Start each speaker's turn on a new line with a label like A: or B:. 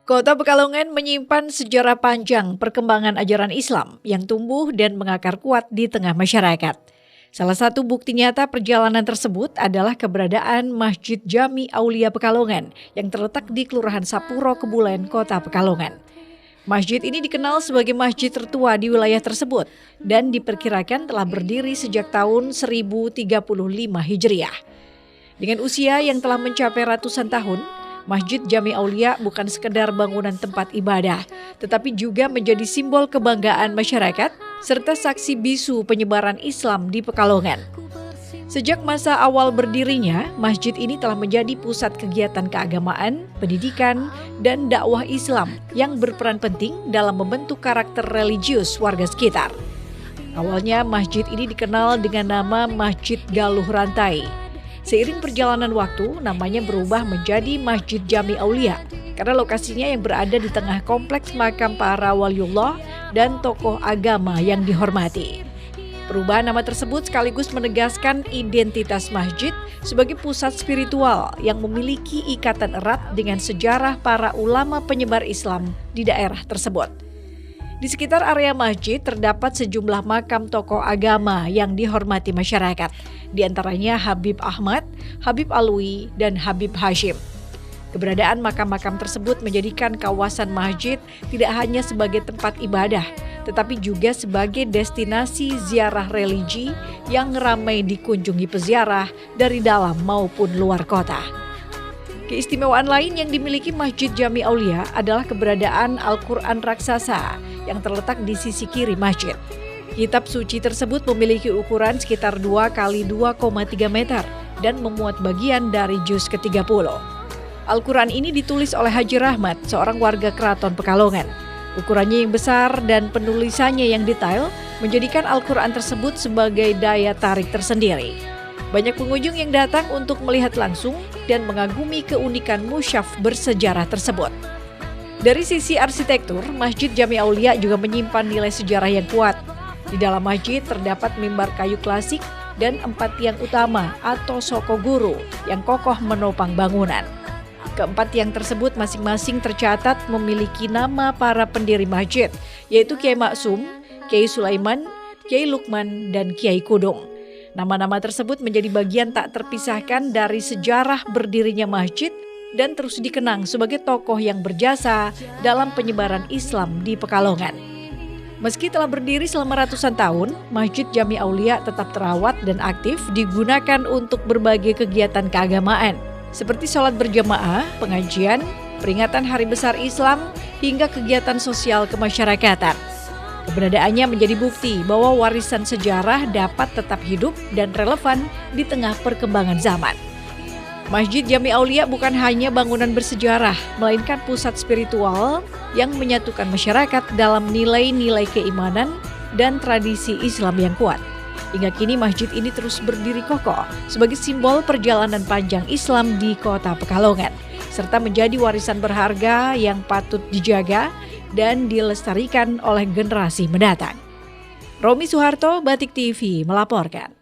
A: Kota Pekalongan menyimpan sejarah panjang perkembangan ajaran Islam yang tumbuh dan mengakar kuat di tengah masyarakat. Salah satu bukti nyata perjalanan tersebut adalah keberadaan Masjid Jami Aulia Pekalongan yang terletak di Kelurahan Sapuro, Kebulen, Kota Pekalongan. Masjid ini dikenal sebagai masjid tertua di wilayah tersebut dan diperkirakan telah berdiri sejak tahun 1035 Hijriah. Dengan usia yang telah mencapai ratusan tahun, Masjid Jami Aulia bukan sekedar bangunan tempat ibadah, tetapi juga menjadi simbol kebanggaan masyarakat serta saksi bisu penyebaran Islam di Pekalongan. Sejak masa awal berdirinya, masjid ini telah menjadi pusat kegiatan keagamaan, pendidikan, dan dakwah Islam yang berperan penting dalam membentuk karakter religius warga sekitar. Awalnya masjid ini dikenal dengan nama Masjid Galuh Rantai. Seiring perjalanan waktu, namanya berubah menjadi Masjid Jami Aulia karena lokasinya yang berada di tengah kompleks makam para waliullah dan tokoh agama yang dihormati. Perubahan nama tersebut sekaligus menegaskan identitas masjid sebagai pusat spiritual yang memiliki ikatan erat dengan sejarah para ulama penyebar Islam di daerah tersebut. Di sekitar area masjid terdapat sejumlah makam tokoh agama yang dihormati masyarakat, di antaranya Habib Ahmad, Habib Alwi, dan Habib Hashim. Keberadaan makam-makam tersebut menjadikan kawasan masjid tidak hanya sebagai tempat ibadah, tetapi juga sebagai destinasi ziarah religi yang ramai dikunjungi peziarah dari dalam maupun luar kota. Keistimewaan lain yang dimiliki Masjid Jami Aulia adalah keberadaan Al-Quran raksasa yang terletak di sisi kiri masjid. Kitab suci tersebut memiliki ukuran sekitar 2 x 2,3 meter dan memuat bagian dari juz ke-30. Al-Quran ini ditulis oleh Haji Rahmat, seorang warga Keraton Pekalongan. Ukurannya yang besar dan penulisannya yang detail menjadikan Al-Quran tersebut sebagai daya tarik tersendiri. Banyak pengunjung yang datang untuk melihat langsung dan mengagumi keunikan mushaf bersejarah tersebut. Dari sisi arsitektur, Masjid Jami Aulia juga menyimpan nilai sejarah yang kuat. Di dalam masjid terdapat mimbar kayu klasik dan 4 tiang utama atau soko guru yang kokoh menopang bangunan. Keempat tiang tersebut masing-masing tercatat memiliki nama para pendiri masjid, yaitu Kiai Maksum, Kiai Sulaiman, Kiai Lukman, dan Kiai Kudung. Nama-nama tersebut menjadi bagian tak terpisahkan dari sejarah berdirinya masjid dan terus dikenang sebagai tokoh yang berjasa dalam penyebaran Islam di Pekalongan. Meski telah berdiri selama ratusan tahun, Masjid Jami Aulia tetap terawat dan aktif digunakan untuk berbagai kegiatan keagamaan, seperti sholat berjamaah, pengajian, peringatan Hari Besar Islam, hingga kegiatan sosial kemasyarakatan. Keberadaannya menjadi bukti bahwa warisan sejarah dapat tetap hidup dan relevan di tengah perkembangan zaman. Masjid Jami Aulia bukan hanya bangunan bersejarah, melainkan pusat spiritual yang menyatukan masyarakat dalam nilai-nilai keimanan dan tradisi Islam yang kuat. Hingga kini masjid ini terus berdiri kokoh sebagai simbol perjalanan panjang Islam di Kota Pekalongan, serta menjadi warisan berharga yang patut dijaga dan dilestarikan oleh generasi mendatang. Romi Suharto, Batik TV melaporkan.